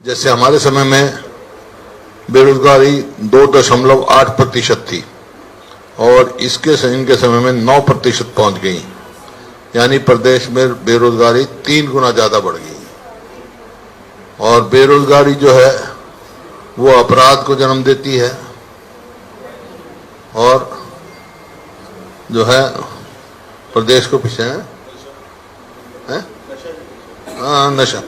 जैसे हमारे समय में बेरोजगारी 2.8% थी और इनके समय में 9% पहुंच गई, यानी प्रदेश में बेरोजगारी 3 गुना ज्यादा बढ़ गई। और बेरोजगारी जो है वो अपराध को जन्म देती है और जो है प्रदेश को पीछे है नशा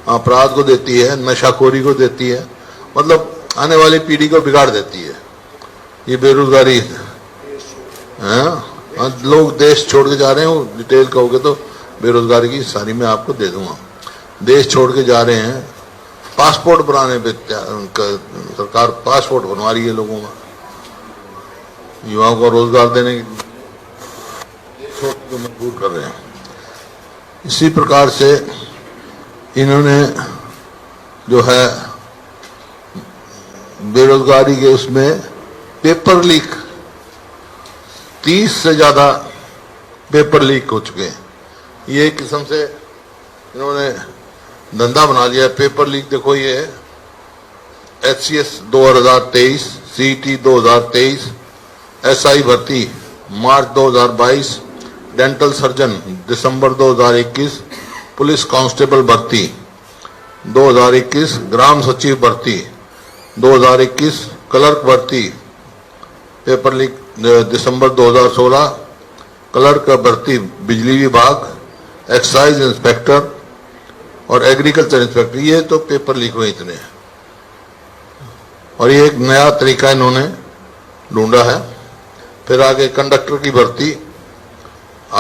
अपराध को देती है, नशाखोरी को देती है, मतलब आने वाली पीढ़ी को बिगाड़ देती है ये बेरोजगारी है। लोग देश छोड़ के जा रहे हैं, डिटेल कहोगे तो बेरोजगारी की सारी मैं आपको दे दूंगा। देश छोड़ के जा रहे हैं, पासपोर्ट बनाने पे सरकार पासपोर्ट बनवा रही है लोगों का, युवाओं को रोजगार देने के मजबूर कर रहे हैं। इसी प्रकार से इन्होंने जो है बेरोजगारी के उसमें पेपर लीक 30 से ज्यादा पेपर लीक हो चुके हैं। ये एक किस्म से इन्होंने धंधा बना लिया है पेपर लीक। देखो ये HCS 2023, CET 2023, SI भर्ती मार्च 2022, डेंटल सर्जन दिसंबर 2021, पुलिस कांस्टेबल भर्ती 2021, ग्राम सचिव भर्ती 2021, क्लर्क भर्ती पेपर लीक दिसंबर 2016, क्लर्क भर्ती बिजली विभाग, एक्साइज इंस्पेक्टर और एग्रीकल्चर इंस्पेक्टर, ये तो पेपर लीक हुए इतने। और ये एक नया तरीका इन्होंने ढूंढा है। फिर आगे कंडक्टर की भर्ती,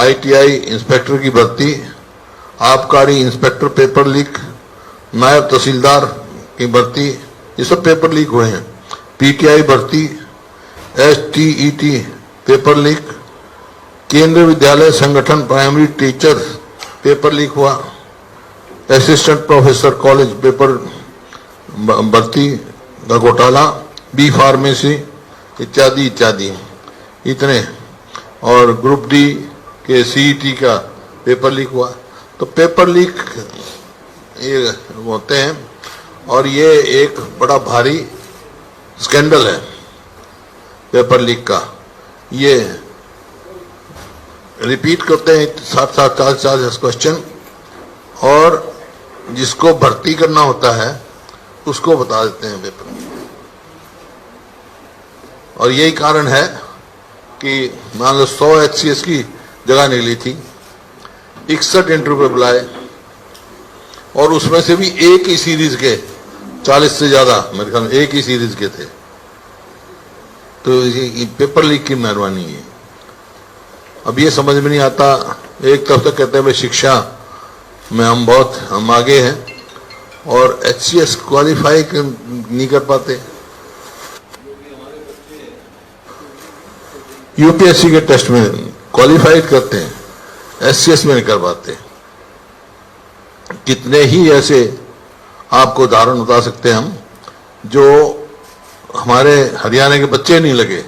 ITI इंस्पेक्टर की भर्ती, आबकारी इंस्पेक्टर पेपर लीक, नायब तहसीलदार की भर्ती, ये सब पेपर लीक हुए हैं। PTI भर्ती, STET पेपर लीक, केंद्रीय विद्यालय संगठन प्राइमरी टीचर पेपर लीक हुआ, असिस्टेंट प्रोफेसर कॉलेज पेपर भर्ती का घोटाला, B फार्मेसी इत्यादि इत्यादि इतने। और ग्रुप D के CET का पेपर लीक हुआ। तो पेपर लीक ये होते हैं और ये एक बड़ा भारी स्कैंडल है पेपर लीक का। ये रिपीट करते हैं 7-7 क्वेश्चन और जिसको भर्ती करना होता है उसको बता देते हैं पेपर। और यही कारण है कि मान लो 100 HCS की जगह निकली थी, 61 इंटरव्यू पे बुलाए और उसमें से भी एक ही सीरीज के 40 से ज्यादा मेरे ख्याल में एक ही सीरीज के थे। तो ये पेपर लीक की मेहरबानी है। अब ये समझ में नहीं आता, एक तरफ तो कहते हैं भाई शिक्षा में हम आगे हैं और HCS क्वालिफाई नहीं कर पाते। UPSC के टेस्ट में क्वालिफाइड करते हैं, SCS में नहीं कर पाते। कितने ही ऐसे आपको उदाहरण बता सकते हैं हम, जो हमारे हरियाणा के बच्चे नहीं लगे,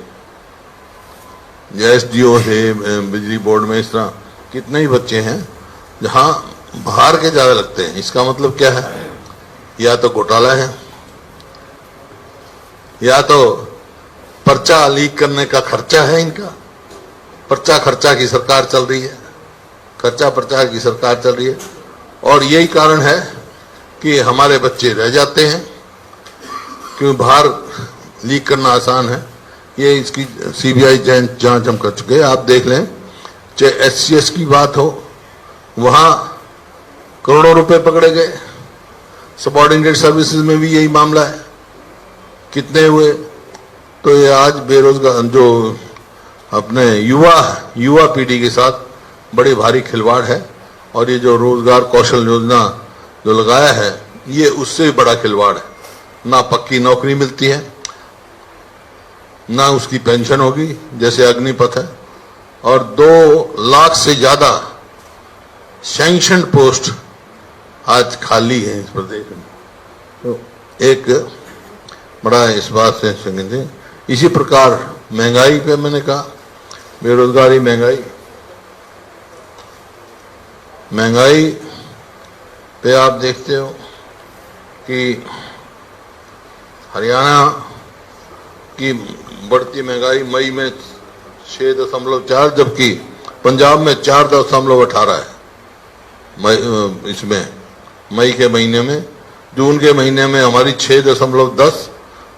SDO है बिजली बोर्ड में, इस तरह कितने ही बच्चे हैं जहां बाहर के ज्यादा लगते हैं। इसका मतलब क्या है? या तो घोटाला है या तो पर्चा लीक करने का खर्चा है इनका। पर्चा खर्चा की सरकार चल रही है, खर्चा पर्चा की सरकार चल रही है। और यही कारण है कि हमारे बच्चे रह जाते हैं, क्योंकि बाहर लीक करना आसान है। ये इसकी CBI जांच हम कर चुके हैं, आप देख लें। चाहे HCS की बात हो, वहां करोड़ों रुपए पकड़े गए। सबऑर्डिनेट सर्विसेज में भी यही मामला है, कितने हुए। तो ये आज बेरोजगार जो अपने युवा पीढ़ी के साथ बड़ी भारी खिलवाड़ है। और ये जो रोजगार कौशल योजना जो लगाया है, ये उससे भी बड़ा खिलवाड़ है। ना पक्की नौकरी मिलती है, ना उसकी पेंशन होगी जैसे अग्निपथ है, और 2 लाख से ज्यादा सैंक्शन पोस्ट आज खाली है इस प्रदेश में। तो एक बड़ा इस बात से संगत है। इसी प्रकार महंगाई पे मैंने कहा, बेरोजगारी, महंगाई पे आप देखते हो कि हरियाणा की बढ़ती महंगाई मई में 6.4, जबकि पंजाब में 4.18 है इसमें मई के महीने में। जून के महीने में हमारी 6.10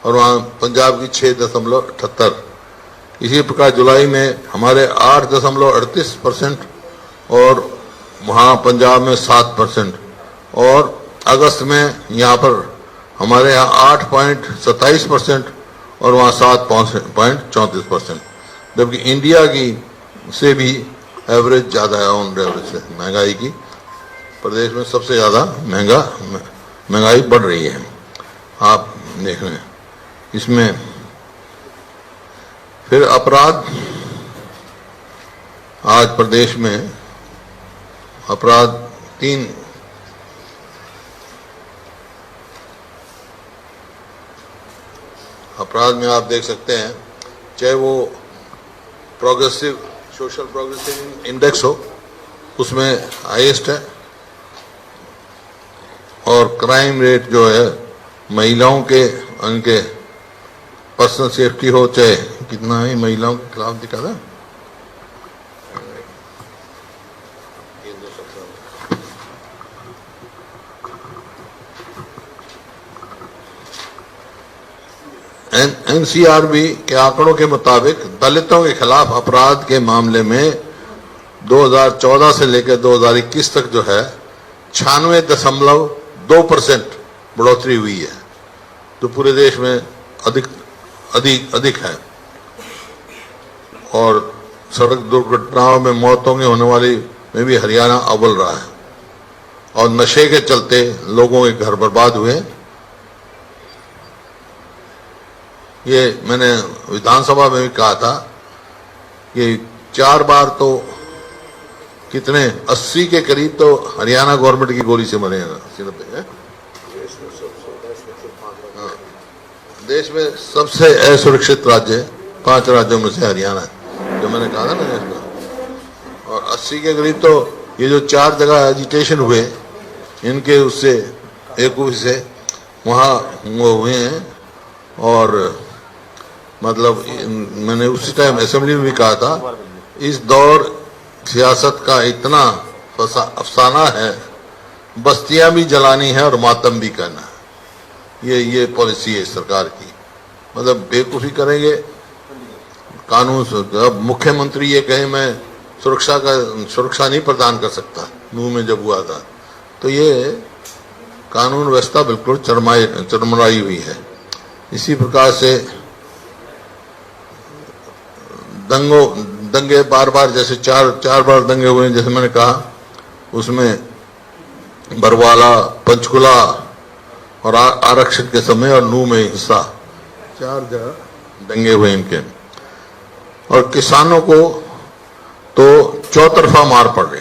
और वहाँ पंजाब की 6.78। इसी प्रकार जुलाई में हमारे 8.38% और वहाँ पंजाब में 7%, और अगस्त में यहाँ पर हमारे यहाँ 8.27% और वहाँ 7.34%, जबकि इंडिया की से भी एवरेज ज़्यादा है, ऑन एवरेज से महंगाई की प्रदेश में सबसे ज़्यादा महंगाई बढ़ रही है। आप देख रहे हैं इसमें। फिर अपराध, आज प्रदेश में अपराध 3 अपराध में आप देख सकते हैं, चाहे वो प्रोग्रेसिव सोशल प्रोग्रेसिव इंडेक्स हो, उसमें हाईएस्ट है, और क्राइम रेट जो है महिलाओं के उनके पर्सनल सेफ्टी हो, चाहे कितना है महिलाओं के खिलाफ दिखा था, एनसीआरबी के आंकड़ों के मुताबिक दलितों के खिलाफ अपराध के मामले में 2014 से लेकर 2021 तक जो है 96.2% बढ़ोतरी हुई है, जो पूरे देश में अधिक है। और सड़क दुर्घटनाओं में मौतों के होने वाली में भी हरियाणा अव्वल रहा है, और नशे के चलते लोगों के घर बर्बाद हुए। ये मैंने विधानसभा में भी कहा था कि 4 बार तो कितने 80 के करीब तो हरियाणा गवर्नमेंट की गोली से मरे हैं, 80-90 है। देश में सबसे असुरक्षित राज्य 5 राज्यों में से हरियाणा है, जो मैंने कहा था ना इसमें। और 80 के करीब तो ये जो 4 जगह एजिटेशन हुए, इनके उससे एक से वहाँ वो हुए हैं। और मतलब मैंने उसी टाइम असेंबली में भी कहा था, इस दौर सियासत का इतना अफसाना है, बस्तियां भी जलानी है और मातम भी करना है। ये पॉलिसी है सरकार की, मतलब बेवकूफ़ी करेंगे कानून। अब मुख्यमंत्री ये कहे मैं सुरक्षा नहीं प्रदान कर सकता, मुंह में जब हुआ था, तो ये कानून व्यवस्था बिल्कुल चरमराई हुई है। इसी प्रकार से दंगे बार जैसे चार बार दंगे हुए, जैसे मैंने कहा, उसमें बरवाला, पंचकुला और आरक्षण के समय और नूह में हिस्सा 4 जगह दंगे हुए इनके। और किसानों को तो चौतरफा मार पड़ रही।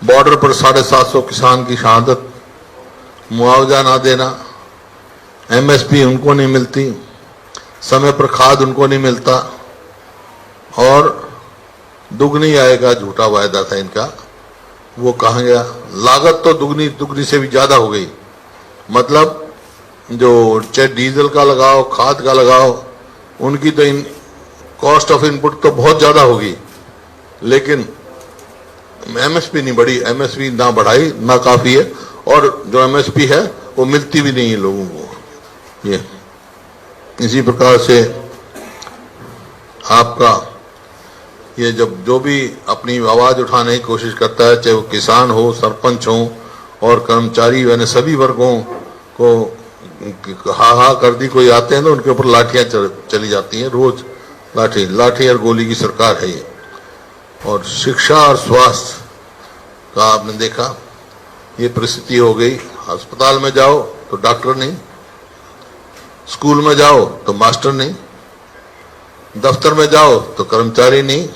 बॉर्डर पर 750 किसान की शहादत, मुआवजा ना देना, एमएसपी उनको नहीं मिलती, समय पर खाद उनको नहीं मिलता, और दुगनी आय का झूठा वायदा था इनका, वो कहाँ गया। लागत तो दुगनी से भी ज्यादा हो गई, मतलब जो चाहे डीजल का लगाओ, खाद का लगाओ, उनकी तो कॉस्ट ऑफ इनपुट तो बहुत ज्यादा होगी, लेकिन एमएसपी नहीं बढ़ी। एमएसपी ना बढ़ाई ना काफी है, और जो एमएसपी है वो मिलती भी नहीं है लोगों को। ये इसी प्रकार से आपका ये जब जो भी अपनी आवाज उठाने की कोशिश करता है, चाहे वो किसान हो, सरपंच हो और कर्मचारी, यानी सभी वर्गों को हा कर दी कोई आते हैं तो उनके ऊपर लाठियां चली जाती हैं। रोज लाठी और गोली की सरकार है ये। और शिक्षा और स्वास्थ्य का आपने देखा ये परिस्थिति हो गई। अस्पताल में जाओ तो डॉक्टर नहीं, स्कूल में जाओ तो मास्टर नहीं, दफ्तर में जाओ तो कर्मचारी नहीं।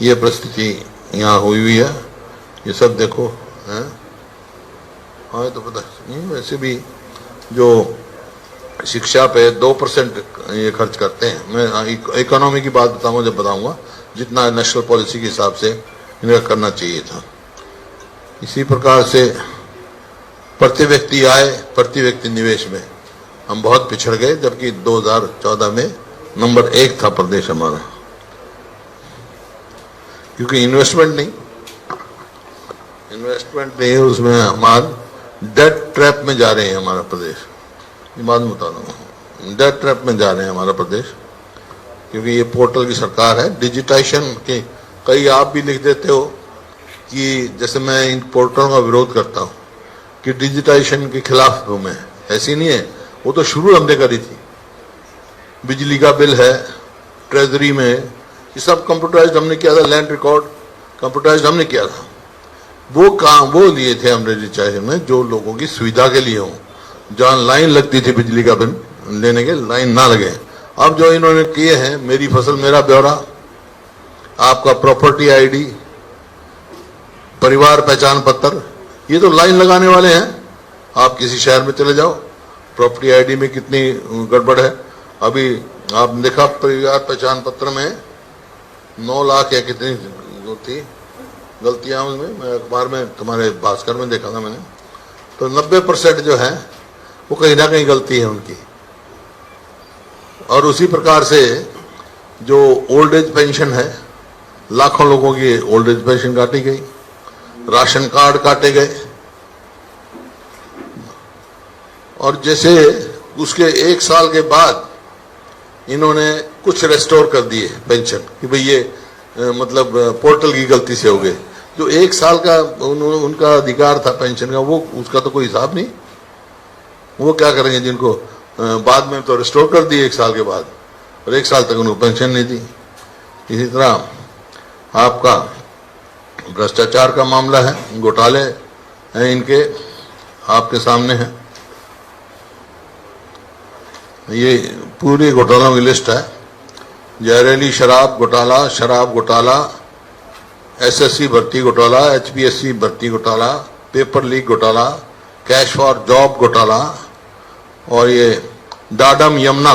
ये परिस्थिति यहाँ हुई है। ये सब देखो है। हाँ तो पता नहीं, वैसे भी जो शिक्षा पे 2% ये खर्च करते हैं। मैं इकोनॉमी की बात बताऊंगा जब बताऊंगा, जितना नेशनल पॉलिसी के हिसाब से इनका करना चाहिए था। इसी प्रकार से प्रति व्यक्ति आय, प्रति व्यक्ति निवेश में हम बहुत पिछड़ गए, जबकि 2014 में नंबर 1 था प्रदेश हमारा, क्योंकि इन्वेस्टमेंट नहीं है उसमें। हमारा डेट ट्रैप में जा रहे हैं हमारा प्रदेश, ये बात बता रहा हूँ, डेट ट्रैप में जा रहे हैं हमारा प्रदेश, क्योंकि ये पोर्टल की सरकार है। डिजिटाइजेशन के कई आप भी लिख देते हो कि जैसे मैं इन पोर्टलों का विरोध करता हूँ कि डिजिटाइजेशन के खिलाफ हूँ मैं, ऐसी नहीं है, वो तो शुरू हमने करी थी। बिजली का बिल है, ट्रेजरी में, ये सब कंप्यूटराइज्ड हमने किया था, लैंड रिकॉर्ड कंप्यूटराइज्ड हमने किया था। वो काम वो लिए थे हमने डिजिटाइजेशन में, जो लोगों की सुविधा के लिए हो, जहाँ लाइन लगती थी बिजली का बिल लेने के, लाइन ना लगे। अब जो इन्होंने किए हैं, मेरी फसल मेरा ब्यौरा, आपका प्रॉपर्टी आईडी, परिवार पहचान पत्र, ये तो लाइन लगाने वाले हैं। आप किसी शहर में चले जाओ, प्रॉपर्टी आईडी में कितनी गड़बड़ है। अभी आप देखा परिवार पहचान पत्र में 9 लाख या कितनी थी गलतियां उसमें, मैं अखबार में तुम्हारे भास्कर में देखा था मैंने, तो 90% जो है वो कहीं ना कहीं गलती है उनकी। और उसी प्रकार से जो ओल्ड एज पेंशन है, लाखों लोगों की ओल्ड एज पेंशन काटी गई, राशन कार्ड काटे गए, और जैसे उसके 1 साल के बाद इन्होंने कुछ रेस्टोर कर दिए पेंशन कि भाई ये मतलब पोर्टल की गलती से हो गए। जो 1 साल का उनका अधिकार था पेंशन का, वो उसका तो कोई हिसाब नहीं। वो क्या करेंगे जिनको बाद में तो रिस्टोर कर दिए 1 साल के बाद, और 1 साल तक उनको पेंशन नहीं दी। इसी तरह आपका भ्रष्टाचार का मामला है, घोटाले हैं इनके, आपके सामने है, ये पूरी घोटालों की लिस्ट है। जहरीली शराब घोटाला, एसएससी भर्ती घोटाला, एचपीएससी भर्ती घोटाला, पेपर लीक घोटाला, कैश फॉर जॉब घोटाला, और ये डाडम यमुना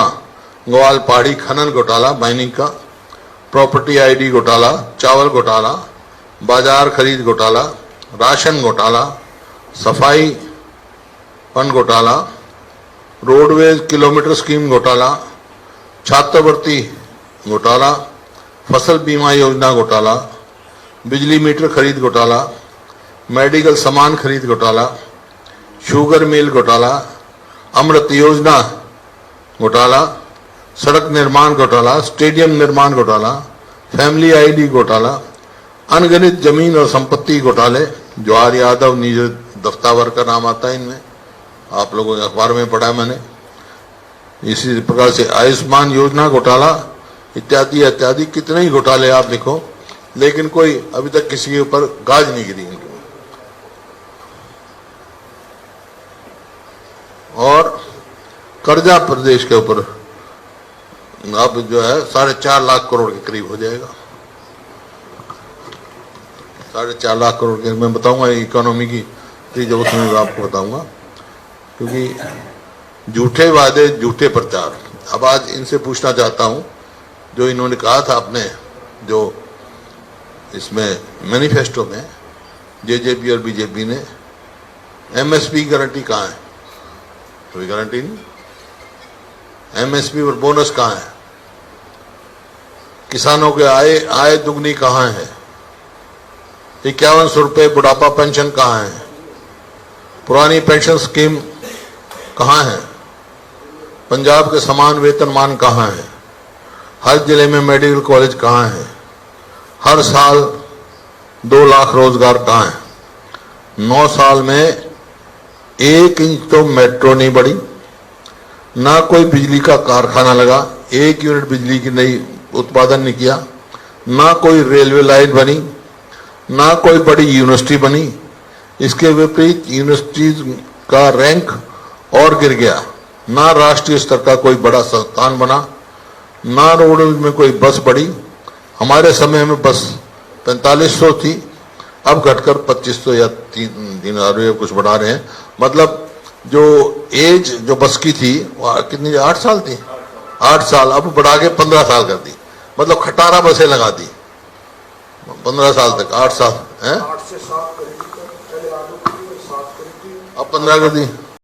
ग्वाल पहाड़ी खनन घोटाला माइनिंग का, प्रॉपर्टी आईडी घोटाला, चावल घोटाला, बाजार खरीद घोटाला, राशन घोटाला, सफाई फंड घोटाला, रोडवेज किलोमीटर स्कीम घोटाला, छात्रवृत्ति घोटाला, फसल बीमा योजना घोटाला, बिजली मीटर खरीद घोटाला, मेडिकल सामान खरीद घोटाला, शुगर मिल घोटाला, अमृत योजना घोटाला, सड़क निर्माण घोटाला, स्टेडियम निर्माण घोटाला, फैमिली आईडी घोटाला, अनगिनत जमीन और संपत्ति घोटाले, जवाहर यादव, नीरज दफ्तावर का नाम आता है इनमें, आप लोगों ने अखबार में पढ़ा मैंने। इसी प्रकार से आयुष्मान योजना घोटाला, इत्यादि इत्यादि कितने ही घोटाले आप लिखो, लेकिन कोई अभी तक किसी के ऊपर गाज नहीं गिरी इनके। और कर्जा प्रदेश के ऊपर अब जो है 4.5 लाख करोड़ के करीब हो जाएगा। 4.5 लाख करोड़ के, मैं बताऊंगा इकोनॉमी की जब उसमें आपको बताऊंगा, क्योंकि झूठे वादे झूठे प्रचार। अब आज इनसे पूछना चाहता हूं, जो इन्होंने कहा था अपने जो इसमें मैनिफेस्टो में जेजेपी और बीजेपी ने, एमएसपी गारंटी कहाँ है? कोई गारंटी नहीं। एमएसपी और बोनस कहाँ है? किसानों के आय दुगनी कहाँ है? 5100 रुपये बुढ़ापा पेंशन कहाँ है? पुरानी पेंशन स्कीम कहाँ है? पंजाब के समान वेतनमान कहाँ है? हर जिले में मेडिकल कॉलेज कहाँ है? हर साल 2 लाख रोजगार कहाँ है? 9 साल में 1 इंच तो मेट्रो नहीं बढ़ी, ना कोई बिजली का कारखाना लगा, 1 यूनिट बिजली की नई उत्पादन नहीं किया, ना कोई रेलवे लाइन बनी, ना कोई बड़ी यूनिवर्सिटी बनी। इसके विपरीत यूनिवर्सिटीज का रैंक और गिर गया, ना राष्ट्रीय स्तर का कोई बड़ा संस्थान बना, ना रोड में कोई बस बढ़ी। हमारे समय में बस 4500 थी, अब घटकर 2500 या 3000 कुछ बढ़ा रहे हैं। मतलब जो एज जो बस की थी वो कितनी, 8 साल थी, 8 साल अब बढ़ा के 15 साल कर दी। मतलब खटारा बसें लगा दी 15 साल तक, 8 साल है। 8 से 7 करेगी, पहले आगे 7 करेगी, अब 15 कर दी।